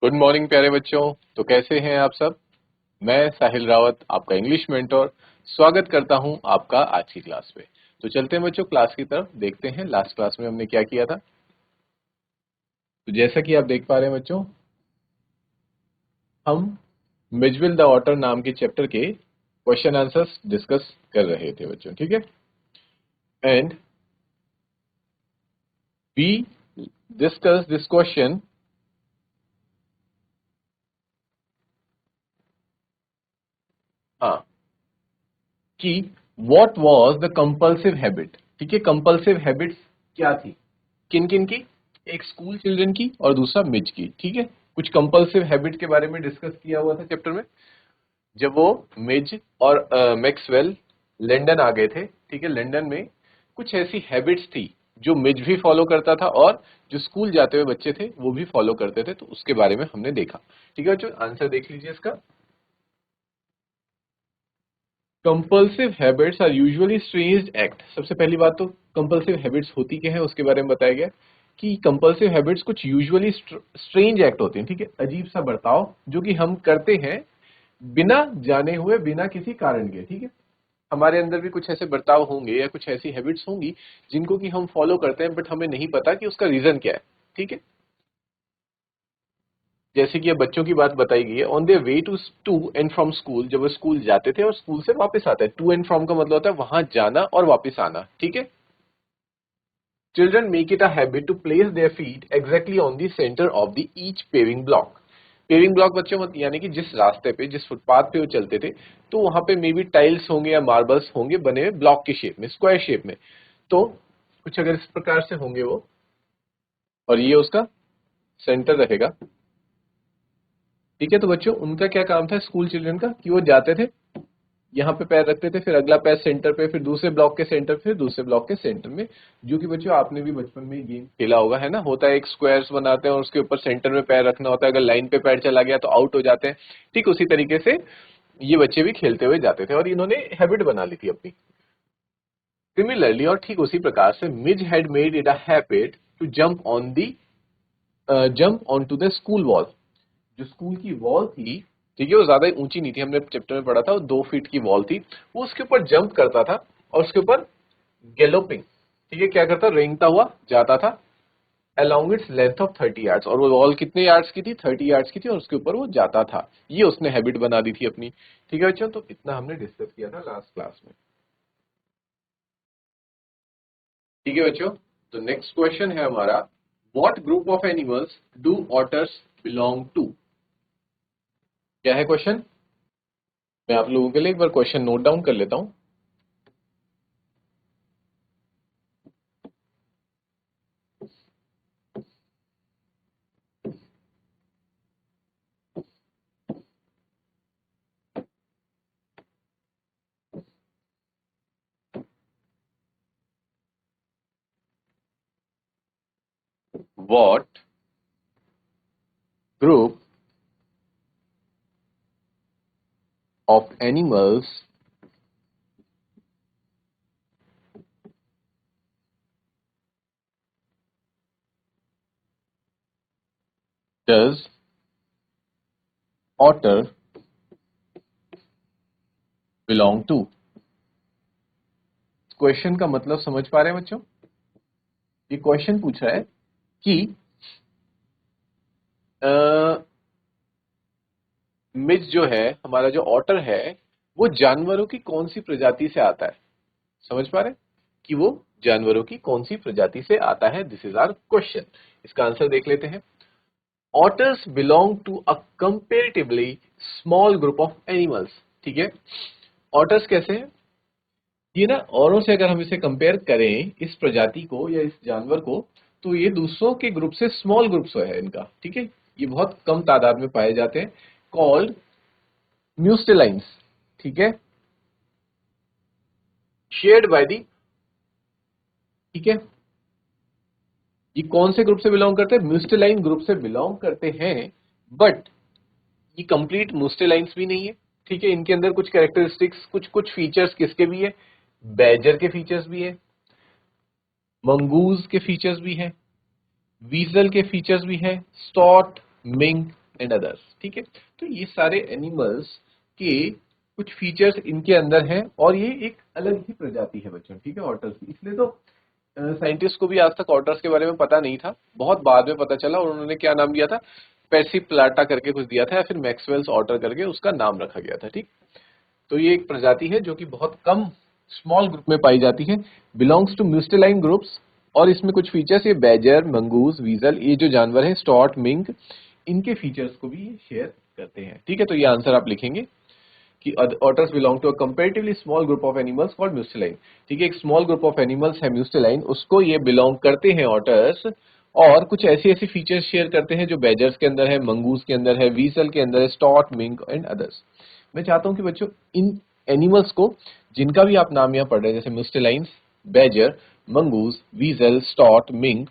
Good morning प्यारे बच्चों। तो कैसे हैं आप सब। मैं साहिल रावत आपका इंग्लिश मेंटोर स्वागत करता हूं आपका आज की क्लास पे। तो चलते हैं बच्चों क्लास की तरफ, देखते हैं लास्ट क्लास में हमने क्या किया था। तो जैसा कि आप देख पा रहे हैं बच्चों, हम मिजविल द ऑटर नाम के चैप्टर के क्वेश्चन आंसर्स डिस्कस कर रहे थे बच्चों, ठीक है। And we discuss this question हाँ कि what was the compulsive habit. ठीक है, कंपल्सिव हैबिट्स क्या थी, किन किन की, एक स्कूल चिल्ड्रन की और दूसरा मिज की। ठीक है, कुछ कंपल्सिव हैबिट के बारे में डिस्कस किया हुआ था चैप्टर में, जब वो मिज और मैक्सवेल लंदन आ गए थे। ठीक है, लंदन में कुछ ऐसी हैबिट्स थी जो मिज भी फॉलो करता था और जो स्कूल जाते हुए बच्चे थे वो भी फॉलो करते थे, तो उसके बारे में हमने देखा। ठीक है बच्चों, आंसर देख लीजिए इसका। Compulsive habits are usually strange act. सबसे पहली बात तो कंपल्सिव हैबिट्स होती क्या है उसके बारे में बताया गया कि कंपल्सिव हैबिट्स कुछ यूजुअली स्ट्रेंज एक्ट होते हैं। ठीक है, अजीब सा बर्ताव जो कि हम करते हैं बिना जाने हुए, बिना किसी कारण के। ठीक है, हमारे अंदर भी कुछ ऐसे बर्ताव होंगे या कुछ ऐसी हैबिट्स होंगी जिनको कि हम फॉलो करते हैं बट हमें नहीं पता कि उसका रीजन क्या है। ठीक है, जैसे कि अब बच्चों की बात बताई गई है, on their way to and from school, जब वो स्कूल जाते थे और स्कूल से वापस आते हैं। टू एंड फ्रॉम का मतलब होता है वहां जाना और वापस आना। ठीक है, children make it a habit to place their feet exactly on the centre of the each paving block. Paving block बच्चों यानी कि जिस रास्ते पे, जिस फुटपाथ पे वो चलते थे, तो वहां पे मे बी टाइल्स होंगे या मार्बल्स होंगे बने हुए ब्लॉक के शेप में, स्क्वायर शेप में। तो कुछ अगर इस प्रकार से होंगे वो, और ये उसका सेंटर रहेगा। ठीक है, तो बच्चों उनका क्या काम था स्कूल चिल्ड्रन का कि वो जाते थे, यहाँ पे पैर रखते थे, फिर अगला पैर सेंटर पे, फिर दूसरे ब्लॉक के सेंटर, फिर दूसरे ब्लॉक के सेंटर में। जो कि बच्चों आपने भी बचपन में गेम खेला होगा, है ना। होता है एक स्क्वायर्स बनाते हैं और उसके ऊपर सेंटर में पैर रखना होता है, अगर लाइन पे पैर चला गया तो आउट हो जाते हैं। ठीक उसी तरीके से ये बच्चे भी खेलते हुए जाते थे और इन्होंने हैबिट बना ली थी अपनी। सिमिलरली, और ठीक उसी प्रकार से, Mij had made it a habit to jump on to the school wall. जो स्कूल की वॉल थी, ठीक है, वो ज्यादा ऊंची नहीं थी, हमने चैप्टर में पढ़ा था, वो 2 फीट की वॉल थी। वो उसके ऊपर जंप करता था और उसके ऊपर गैलोपिंग, ठीक है, क्या करता, रेंगता हुआ जाता था along its length of 30 yards. और वो वॉल कितने यार्ड्स की थी, 30 यार्ड्स की थी, और उसके ऊपर वो जाता था। ये उसने हैबिट बना दी थी अपनी। ठीक है बच्चों, तो इतना हमने डिस्कस किया था लास्ट क्लास में। ठीक है बच्चों, तो नेक्स्ट क्वेश्चन है हमारा, what group of animals do otters belong to. क्या है क्वेश्चन, मैं आप लोगों के लिए एक बार क्वेश्चन नोट डाउन कर लेता हूं। What group of animals does otter belong to? Question का मतलब समझ पा रहे हैं बच्चों। ये क्वेश्चन पूछ रहा है कि मिज जो है, हमारा जो ऑटर है, वो जानवरों की कौन सी प्रजाति से आता है। समझ पा रहे हैं कि वो जानवरों की कौन सी प्रजाति से आता है। This is our question. इसका आंसर देख लेते हैं। Otters belong to a comparatively small group of animals. ठीक है, ऑटर्स कैसे हैं, ये ना औरों से अगर हम इसे कंपेयर करें, इस प्रजाति को या इस जानवर को, तो ये दूसरों के ग्रुप से स्मॉल ग्रुप है इनका। ठीक है, ये बहुत कम तादाद में पाए जाते हैं, कॉल्ड म्यूस्टेलाइंस। ठीक है, शेयर्ड बाय दी, ठीक है, ये कौन से ग्रुप से बिलोंग करते हैं, म्यूस्टेलाइन ग्रुप से बिलोंग करते हैं। बट ये कंप्लीट म्यूस्टेलाइंस भी नहीं है। ठीक है, इनके अंदर कुछ कैरेक्टरिस्टिक्स, कुछ कुछ फीचर्स किसके भी है, बैजर के फीचर्स भी है, मंगूज के फीचर्स भी हैं, वीजल के फीचर्स भी हैं, स्टॉट, मिंक, एंड अदर्स। ठीक है, तो ये सारे एनिमल्स के कुछ फीचर्स इनके अंदर हैं और ये एक अलग ही प्रजाति है बच्चों। ठीक है, ऑटर्स की, इसलिए तो साइंटिस्ट को भी आज तक ऑटर्स के बारे में पता नहीं था, बहुत बाद में पता चला और उन्होंने क्या नाम दिया था, पेसिप्लाटा करके कुछ दिया था या फिर मैक्सवेल्स ऑटर करके उसका नाम रखा गया था। ठीक, तो ये एक प्रजाति है जो कि बहुत कम स्मॉल ग्रुप में पाई जाती है, बिलोंग्स टू म्यूस्टेलाइन ग्रुप्स। और इसमें कुछ फीचर्स, ये बैजर, मंगूस, वीजल, ये जो जानवर है, स्टॉर्ट, मिंक, इनके फीचर्स को भी शेयर करते हैं। ठीक है, तो ये आंसर आप लिखेंगे कि otters belong to a comparatively small group of animals called mustelline. ठीक है, एक स्मॉल ग्रुप ऑफ एनिमल्स है म्यूस्टेलाइन, उसको ये बिलोंग करते हैं ऑटर्स, और कुछ ऐसी ऐसी फीचर्स शेयर करते हैं जो बैजर्स के अंदर है, मंगूस के अंदर है, वीसल के अंदर है, स्टॉर्ट, मिंक एंड अदर्स। मैं चाहता हूं कि बच्चों इन एनिमल्स को, जिनका भी आप नाम यहाँ पढ़ रहे हैं, जैसे म्यूस्टेलाइंस, बैजर, मंगूस, वीजल, स्टॉर्ट, मिंक,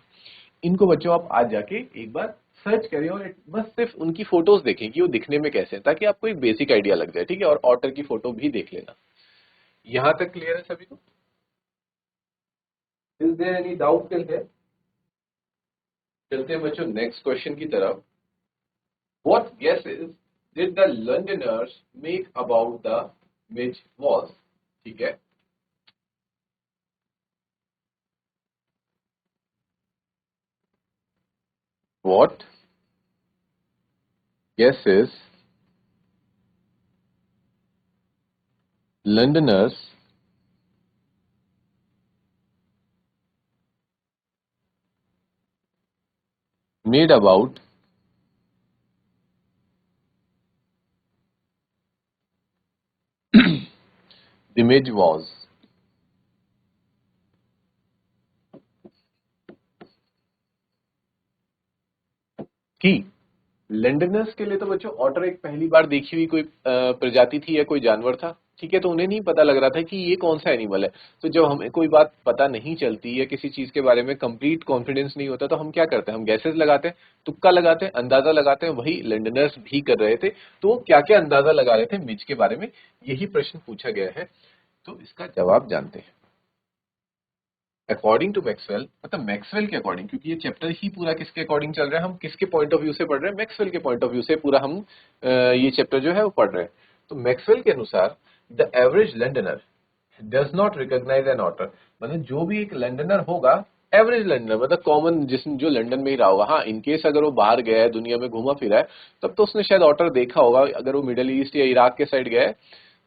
इनको बच्चों आप आज जाके एक बार सर्च करें और बस सिर्फ उनकी फोटोज देखें कि वो दिखने में कैसे हैं, ताकि आपको एक बेसिक आइडिया लग जाए। ठीक है, और ऑटर की फोटो भी देख लेना। यहां तक क्लियर है सभी को? Is there any doubt till here? चलते हैं बच्चों नेक्स्ट क्वेश्चन की तरफ। What guesses did the Londoners make about the Mij walls? ठीक है, what guesses Londoners made about the Mij walls? की लंडनर्स के लिए तो बच्चों ऑटर एक पहली बार देखी हुई कोई प्रजाति थी या कोई जानवर था। ठीक है, तो उन्हें नहीं पता लग रहा था कि ये कौन सा एनिमल है। तो जब हमें कोई बात पता नहीं चलती या किसी चीज के बारे में कंप्लीट कॉन्फिडेंस नहीं होता, तो हम क्या करते हैं, हम गैसेस लगाते हैं, तुक्का लगाते हैं, अंदाजा लगाते हैं। वही लंडनर्स भी कर रहे थे। तो वो क्या क्या अंदाजा लगा रहे थे मिज के बारे में, यही प्रश्न पूछा गया है। तो इसका जवाब जानते हैं। अकॉर्डिंग टू मैक्सवेल, मतलब मैक्सवेल के अकॉर्डिंग, क्योंकि ये चैप्टर ही पूरा किसके अकॉर्डिंग चल रहा है, हम किसके पॉइंट ऑफ व्यू से पढ़ रहे हैं, मैक्सवेल के पॉइंट ऑफ व्यू से पूरा हम ये चैप्टर जो है वो पढ़ रहे हैं। तो मैक्सवेल के अनुसार the average Londoner does not recognise an otter, मतलब जो भी एक लंडनर होगा, एवरेज लंडनर मतलब कॉमन, जिस जो लंदन में ही रहा होगा। हाँ, इनकेस अगर वो बाहर गया है, दुनिया में घूमा फिरा है, तब तो उसने शायद ऑटर देखा होगा। अगर वो मिडिल ईस्ट या इराक के साइड गया है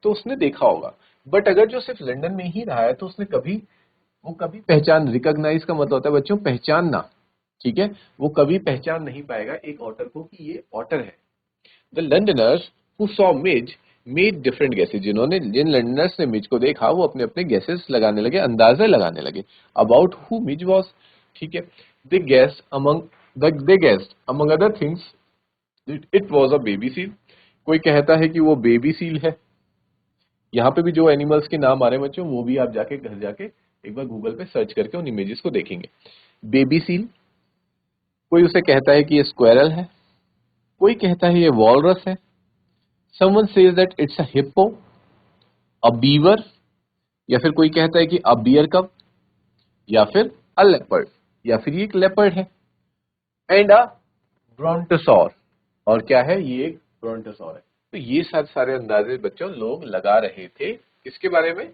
तो उसने देखा होगा। बट अगर जो सिर्फ लंदन में ही रहा है तो उसने कभी, वो कभी पहचान, रिकॉग्नाइज का मतलब होता है बच्चों पहचानना। ठीक है, वो कभी पहचान नहीं पाएगा एक ऑटर को कि ये ऑटर है। The Londoners who saw Mij made different guesses, जिन्होंने, जिन लंडनर्स ने मिज को देखा, वो अपने अपने गेसेस लगाने लगे, अंदाजे लगाने लगे अबाउट हु मिज वॉज। ठीक है, they guessed among they guessed among other things it was a baby seal. कोई कहता है कि वो बेबी सील है। यहाँ पे भी जो एनिमल्स के नाम आ रहे हैं बच्चों, वो भी आप जाके घर जाके एक बार गूगल पे सर्च करके उन इमेजेस को देखेंगे। बेबी सील, कोई उसे कहता है कि ये स्क्वेरल है, कोई कहता है ये वॉलरस है, someone says that it's a hippo, a beaver, या फिर कोई कहता है कि अ बियर कब, या फिर अ लेपर्ड, या फिर ये एक लेपर्ड है, एंड अ ब्रोंटोसॉर, और क्या है, ये एक ब्रोंटोसॉर है। तो ये सारे अंदाजे बच्चों लोग लगा रहे थे किसके बारे में,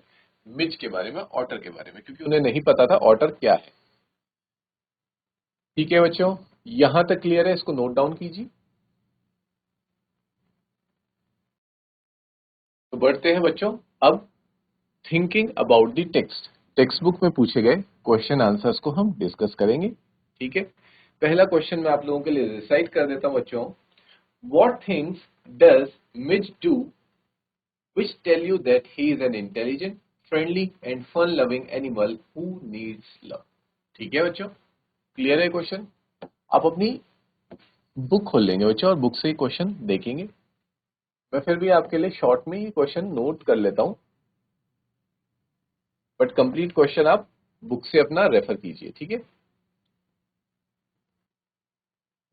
मिज के बारे में, ऑटर के बारे में, क्योंकि उन्हें नहीं पता था ऑटर क्या है। ठीक है बच्चों, यहां तक क्लियर है? इसको नोट डाउन कीजिए। तो बढ़ते हैं बच्चों अब thinking about the text. Text book में पूछे गए क्वेश्चन आंसर्स को हम डिस्कस करेंगे। ठीक है, पहला क्वेश्चन मैं आप लोगों के लिए रिसाइट कर देता हूं बच्चों। What things does Mij do which tell you that he is an intelligent, friendly and fun-loving animal who needs love? ठीक है बच्चों, क्लियर है क्वेश्चन? आप अपनी बुक खोल लेंगे बच्चों और बुक से ही क्वेश्चन देखेंगे। मैं फिर भी आपके लिए शॉर्ट में ये क्वेश्चन नोट कर लेता हूं, बट कंप्लीट क्वेश्चन आप बुक से अपना रेफर कीजिए। ठीक है,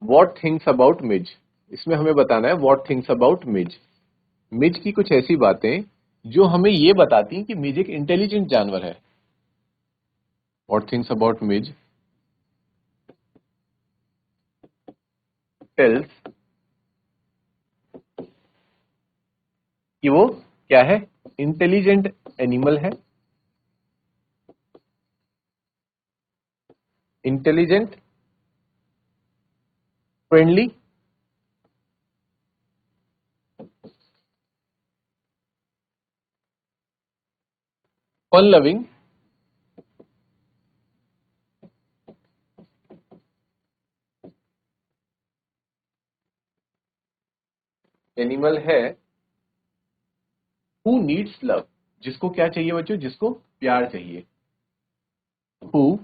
व्हाट थिंग्स अबाउट मिज, इसमें हमें बताना है व्हाट थिंग्स अबाउट मिज। मिज की कुछ ऐसी बातें जो हमें ये बताती हैं कि मिज एक इंटेलिजेंट जानवर है। What things about Mij tells कि वो क्या है, इंटेलिजेंट एनिमल है, intelligent, friendly, fun loving, animal है, हु नीड्स लव, जिसको क्या चाहिए बच्चों, जिसको प्यार चाहिए, हु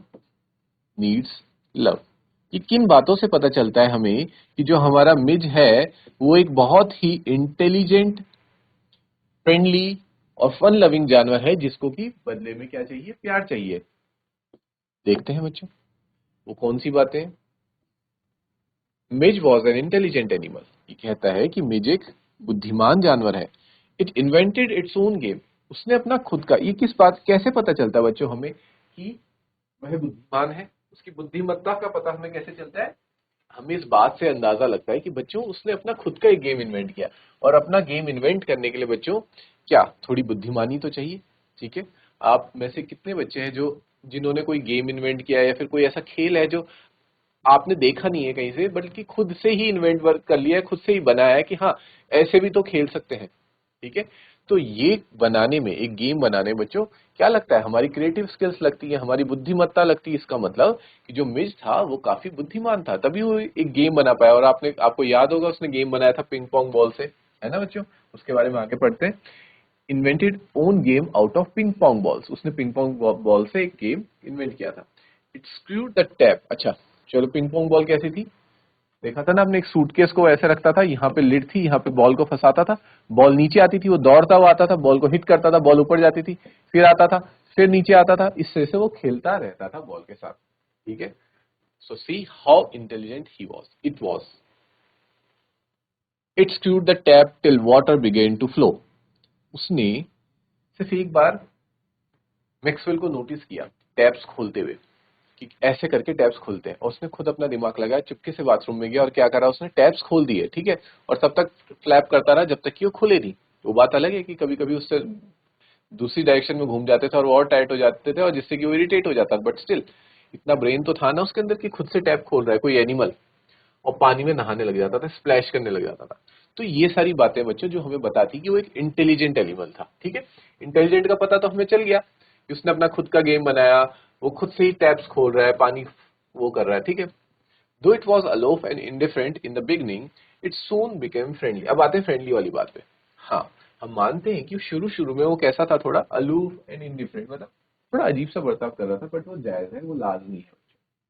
नीड्स लव। ये किन बातों से पता चलता है हमें कि जो हमारा मिज है वो एक बहुत ही इंटेलिजेंट, फ्रेंडली और फन लविंग जानवर है, जिसको कि बदले में क्या चाहिए, प्यार चाहिए। देखते हैं बच्चों वो कौन सी बातें। मिज वॉज एन इंटेलिजेंट एनिमल, ये कहता है कि मिज एक बुद्धिमान जानवर है। It invented its own game, उसने अपना खुद का, ये किस बात, कैसे पता चलता है बच्चों हमें कि वह बुद्धिमान है, उसकी बुद्धिमत्ता का पता हमें कैसे चलता है, हमें इस बात से अंदाजा लगता है कि बच्चों उसने अपना खुद का एक गेम इन्वेंट किया। और अपना गेम इन्वेंट करने के लिए बच्चों क्या, थोड़ी बुद्धिमानी तो चाहिए। ठीक है, आप में से कितने बच्चे हैं जो, जिन्होंने कोई गेम इन्वेंट किया या फिर कोई ऐसा खेल है जो आपने देखा नहीं है कहीं से, बल्कि खुद से ही इन्वेंट वर्क कर लिया है, खुद से ही बनाया है कि हाँ ऐसे भी तो खेल सकते हैं। ठीक है, तो ये बनाने में, एक गेम बनाने में बच्चों क्या लगता है, हमारी क्रिएटिव स्किल्स लगती है, हमारी बुद्धिमत्ता लगती है। इसका मतलब कि जो मिज था वो काफी बुद्धिमान था, तभी वो एक गेम बना पाया। और आपको याद होगा उसने गेम बनाया था पिंग पोंग बॉल से, है ना बच्चों, उसके बारे में आगे पढ़ते हैं। Invented own game out of ping pong balls, उसने पिंग पोंग बॉल से एक गेम इन्वेंट किया था। इट स्क्रूड द टैप, अच्छा चलो, पिंग पोंग बॉल कैसी थी, देखा था ना आपने, एक सूटकेस को ऐसे रखता था, यहाँ पे लिड थी, यहाँ पे बॉल को फंसाता था, बॉल नीचे आती थी, वो दौड़ता हुआ आता था, बॉल को हिट करता था, बॉल ऊपर जाती थी, फिर आता था, फिर नीचे आता था, इससे से वो खेलता रहता था बॉल के साथ। ठीक है, so see how intelligent he was, it was. It screwed the tap till water began to flow, उसने सिर्फ एक बार मैक्सवेल को नोटिस किया टैप्स खोलते हुए, कि ऐसे करके टैप्स खुलते हैं, और उसने खुद अपना दिमाग लगाया, चुपके से बाथरूम में गया और क्या करा, उसने टैप्स खोल दिए। ठीक है, और तब तक फ्लैप करता रहा जब तक कि वो खुले नहीं। वो बात अलग है कि कभी कभी उससे दूसरी डायरेक्शन में घूम जाते थे और वो और टाइट हो जाते थे, और जिससे कि वो इरिटेट हो जाता, बट स्टिल इतना ब्रेन तो था ना उसके अंदर कि खुद से टैप खोल रहा है कोई एनिमल, और पानी में नहाने लग जाता था, स्प्लैश करने लग जाता था। तो ये सारी बातें बच्चों जो हमें बताती कि वो एक इंटेलिजेंट एनिमल था। ठीक है, इंटेलिजेंट का पता तो हमें चल गया कि उसने अपना खुद का गेम बनाया, वो खुद से ही टैप्स खोल रहा है, पानी वो कर रहा है। ठीक है, though it was aloof and indifferent in the beginning, it soon became friendly. अब आते हैं फ्रेंडली वाली बात पे। हाँ, हम मानते हैं कि शुरू शुरू में वो कैसा था, थोड़ा अलूफ एंड इंडिफरेंट, मतलब थोड़ा अजीब सा बर्ताव कर रहा था, बट वो जायज है, वो लाजमी है।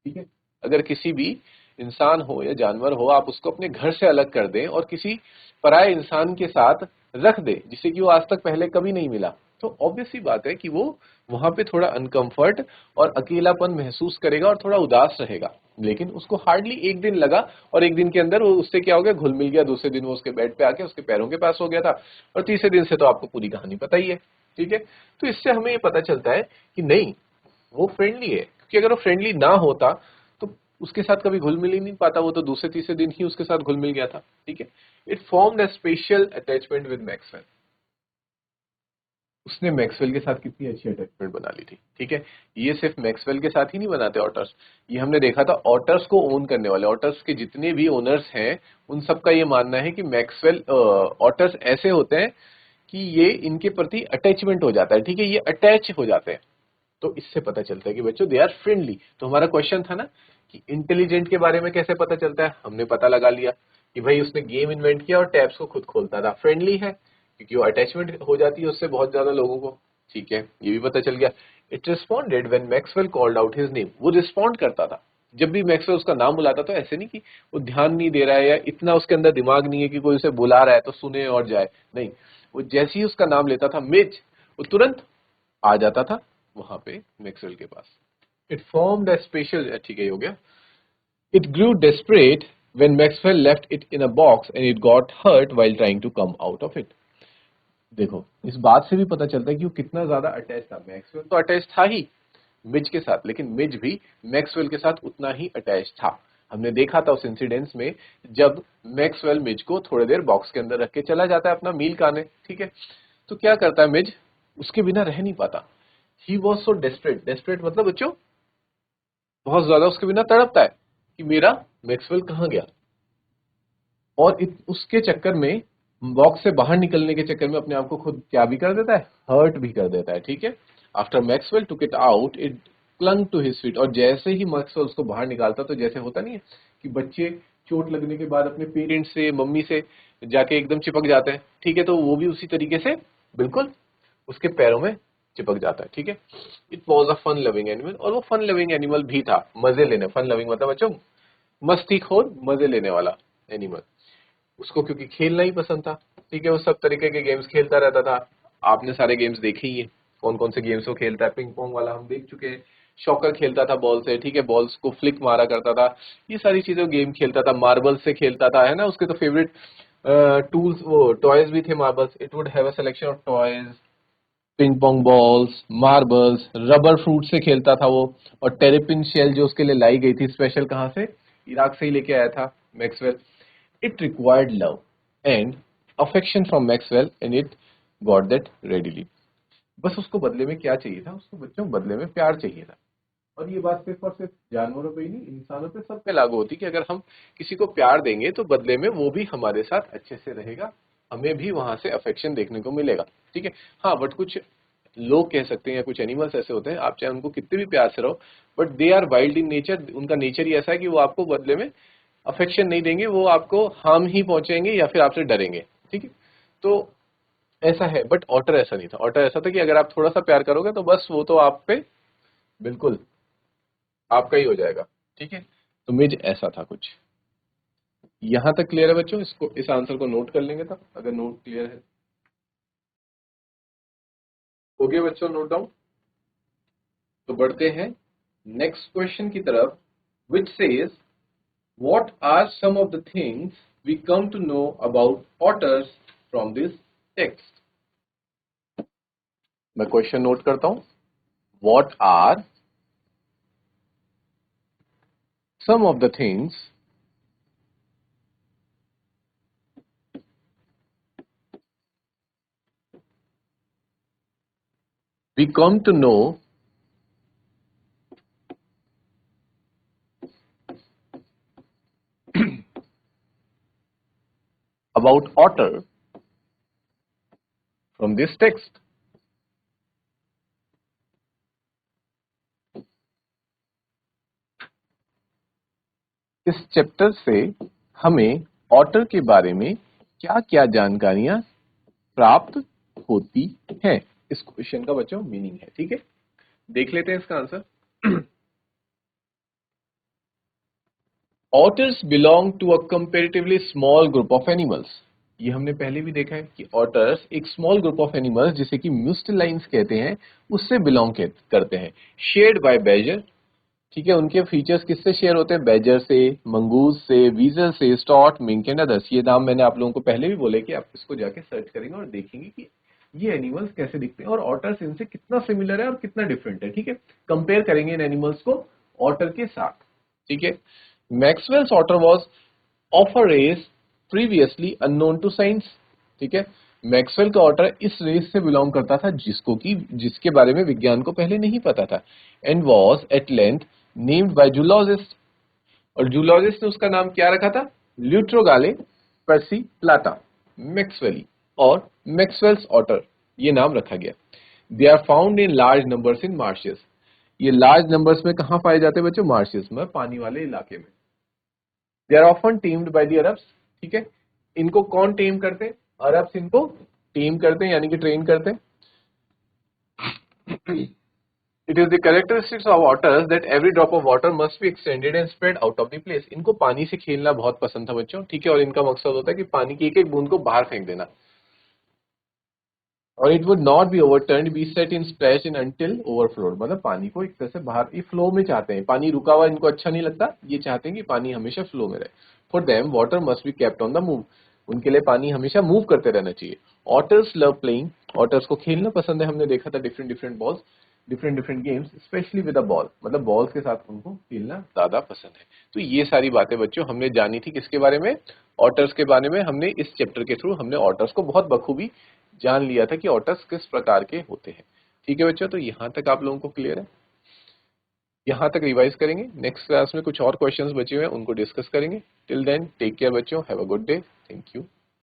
ठीक है, अगर किसी भी इंसान हो या जानवर हो, आप उसको अपने घर से अलग कर दें और किसी पराये इंसान के साथ रख दे जिसे कि वो आज तक पहले कभी नहीं मिला, तो ऑब्वियस सी बात है कि वो वहां पे थोड़ा अनकंफर्ट और अकेलापन महसूस करेगा और थोड़ा उदास रहेगा। लेकिन उसको हार्डली एक दिन लगा, और एक दिन के अंदर वो उससे क्या हो गया, घुल मिल गया। दूसरे दिन वो उसके बेड पे आके उसके पैरों के पास हो गया था, और तीसरे दिन से तो आपको पूरी कहानी पता ही है। ठीक है, तो इससे हमें ये पता चलता है कि नहीं, वो फ्रेंडली है, क्योंकि अगर वो फ्रेंडली ना होता तो उसके साथ कभी घुल मिल ही नहीं पाता, वो तो दूसरे तीसरे दिन ही उसके साथ घुल मिल गया था। ठीक है, it formed a special attachment with Maxwell, उसने मैक्सवेल के साथ कितनी अच्छी अटैचमेंट बना ली थी। ठीक है, ये सिर्फ मैक्सवेल के साथ ही नहीं बनाते ऑटर्स, ये हमने देखा था ऑटर्स को ओन करने वाले, ऑटर्स के जितने भी ओनर्स हैं उन सबका ये मानना है कि मैक्सवेल, ऑटर्स ऐसे होते हैं कि ये इनके प्रति अटैचमेंट हो जाता है। ठीक है, ये अटैच हो जाते हैं। तो इससे पता चलता है कि बच्चों दे आर फ्रेंडली। तो हमारा क्वेश्चन था ना कि इंटेलिजेंट के बारे में कैसे पता चलता है, हमने पता लगा लिया कि भाई उसने गेम इन्वेंट किया और टैब्स को खुद खोलता था, फ्रेंडली है क्योंकि वो अटैचमेंट हो जाती है उससे बहुत ज्यादा लोगों को। ठीक है, ये भी पता चल गया। It responded when Maxwell called out his name, वो रिस्पॉन्ड करता था जब भी मैक्सवेल उसका नाम बुलाता। तो ऐसे नहीं कि वो ध्यान नहीं दे रहा है या इतना उसके अंदर दिमाग नहीं है कि कोई उसे बुला रहा है तो सुने और जाए, नहीं, वो जैसे ही उसका नाम लेता था मिच, वो तुरंत आ जाता था वहां पे मैक्सवेल के पास। इट फॉर्म्ड अ स्पेशल, ठीक है, ये हो गया। It grew desperate when Maxwell left it in a box and it got hurt while trying to come out of it. देखो, इस बात से भी पता चलता है कि वो कितना ज्यादा अटैच था। मैक्सवेल तो अटैच था ही मिज के साथ, लेकिन मिज भी मैक्सवेल के साथ उतना ही अटैच था। हमने देखा था उस इंसिडेंस में जब मैक्सवेल मिज को थोड़ी देर बॉक्स के अंदर रख के चला जाता है अपना मील खाने, ठीक है। तो क्या करता है मिज, उसके बिना रह नहीं पाता। He was so desperate, desperate मतलब बच्चों बहुत ज्यादा उसके बिना तड़पता है कि मेरा मैक्सवेल कहाँ गया। और उसके चक्कर में, बॉक्स से बाहर निकलने के चक्कर में अपने आप को खुद क्या भी कर देता है, हर्ट भी कर देता है, ठीक है। After Maxwell took it out it clung to his feet. और जैसे ही मैक्सवेल उसको बाहर निकालता, तो जैसे होता नहीं है कि बच्चे चोट लगने के बाद अपने पेरेंट्स से, मम्मी से जाके एकदम चिपक जाते हैं, ठीक है, तो वो भी उसी तरीके से बिल्कुल उसके पैरों में चिपक जाता है, ठीक है। It was a fun loving animal, और वो फन लविंग एनिमल भी था, मजे लेने, फन लविंग मतलब बच्चों मस्तीखोर, मजे लेने वाला एनिमल। उसको क्योंकि खेलना ही पसंद था, ठीक है, वो सब तरीके के गेम्स खेलता रहता था। आपने सारे गेम्स देखे ही है, कौन कौन से गेम्स वो खेलता है, पिंग पोंग वाला हम देख चुके हैं, शॉकर खेलता था बॉल से, ठीक है, बॉल्स को फ्लिक मारा करता था, ये सारी चीजें गेम खेलता था, मार्बल से खेलता था, है ना। उसके तो फेवरेट टूल्स, वो टॉयज भी थे marbles. It would have a selection of toys, ping pong balls, marbles, rubber fruit से खेलता था वो। और टेरेपिन शेल जो उसके लिए लाई गई थी स्पेशल, कहाँ से, इराक से ही लेके आया था Maxwell. It required love and affection from Maxwell and it got that readily. बस उसको बदले में क्या चाहिए था, उसको बच्चों बदले में प्यार चाहिए था। और ये बात सिर्फ और सिर्फ जानवरों पे ही नहीं, इंसानों पे सब पे लागू होती है कि अगर हम किसी को प्यार देंगे तो बदले में वो भी हमारे साथ अच्छे से रहेगा, हमें भी वहां से अफेक्शन देखने को मिलेगा, ठीक है। हाँ, बट कुछ लोग कह सकते हैं या कुछ एनिमल्स ऐसे होते हैं, आप चाहे उनको कितने भी प्यार से रहो, but they are wild in nature, उनका नेचर ही ऐसा है कि वो आपको बदले में अफेक्शन नहीं देंगे, वो आपको हार्म ही पहुंचेंगे या फिर आपसे डरेंगे, ठीक है। तो ऐसा है, बट ऑटर ऐसा नहीं था। ऑटर ऐसा था कि अगर आप थोड़ा सा प्यार करोगे तो बस वो तो आप पे बिल्कुल आपका ही हो जाएगा, ठीक है। तो मिज ऐसा था कुछ। यहां तक क्लियर है बच्चों, इसको, इस आंसर को नोट कर लेंगे तब, अगर नोट क्लियर है। ओके बच्चों, नोट डाउन। तो बढ़ते हैं नेक्स्ट क्वेश्चन की तरफ, which says what are some of the things we come to know about otters from this text? मैं क्वेश्चन नोट करता हूं। What are some of the things we come to know about otter from this text? इस chapter से हमें otter के बारे में क्या क्या जानकारियां प्राप्त होती हैं, इस क्वेश्चन का बच्चों मीनिंग है, ठीक है। देख लेते हैं इसका answer. Otters belong to a comparatively small group of animals. ये हमने पहले भी देखा है कि ऑटर्स एक स्मॉल ग्रुप ऑफ एनिमल्स, जिसे कि म्यूस्टेलाइंस कहते हैं, उससे बिलोंग करते हैं। शेयर्ड बाय बैजर, ठीक है, उनके फीचर्स किससे शेयर होते हैं, बैजर से, मंगूज से, वीजल से, स्टॉट, मिंक एंड अदर्स। ये नाम मैंने आप लोगों को पहले भी बोले कि आप इसको जाके सर्च करेंगे और देखेंगे कि ये एनिमल्स कैसे दिखते हैं और ऑटर्स इनसे कितना सिमिलर है और कितना डिफरेंट है, ठीक है। कंपेयर करेंगे इन एनिमल्स को ऑटर के साथ, ठीक है। Maxwell's otter was of a race previously unknown to science, ठीक है। मैक्सवेल का ऑटर इस रेस से बिलोंग करता था जिसके बारे में विज्ञान को पहले नहीं पता था। And was at length named by zoologist, और जूलॉजिस्ट ने उसका नाम क्या रखा था, ल्यूट्रोगाले पर्सी प्लाटा मैक्सवेली, और मैक्सवेल्स ऑटर ये नाम रखा गया। They are found in large numbers in marshes. ये लार्ज नंबर्स में कहां पाए जाते हैं बच्चों, मार्शेस में, पानी वाले इलाके में। They are often tamed by the Arabs, ठीक है। इनको कौन टेम करते हैं, अरब्स इनको टेम करते हैं, यानी कि ट्रेन करते हैं। It is the characteristics of otters that every drop of water must be extended and spread out of the place. इनको पानी से खेलना बहुत पसंद था बच्चों, ठीक है, और इनका मकसद होता है कि पानी की एक एक बूंद को बाहर फेंक देना। और it would not be overturned, be set in splash in until overflowed, मतलब पानी को एक तरह से बाहर, ये फ्लो में चाहते हैं, पानी रुका हुआ इनको अच्छा नहीं लगता, ये चाहते हैं कि पानी हमेशा फ्लो में रहे। For them water must be kept on the move, उनके लिए पानी हमेशा मूव करते रहना चाहिए। ऑटर्स लव प्लेइंग, ऑटर्स को खेलना पसंद है, हमने देखा था different different balls. Different different games specially with a ball, मतलब बॉल्स के साथ उनको खेलना ज्यादा पसंद है। तो ये सारी बातें बच्चों हमने जानी थी किसके बारे में, ऑटर्स के बारे में। हमने इस चैप्टर के थ्रू हमने ऑटर्स को बहुत बखूबी जान लिया था कि ऑटर्स किस प्रकार के होते हैं। ठीक है बच्चों, तो यहाँ तक आप लोगों को क्लियर है, यहाँ तक रिवाइज करेंगे। नेक्स्ट क्लास में कुछ और क्वेश्चंस बचे हुए हैं उनको डिस्कस करेंगे। टिल देन टेक केयर बच्चों, have a good day, thank you.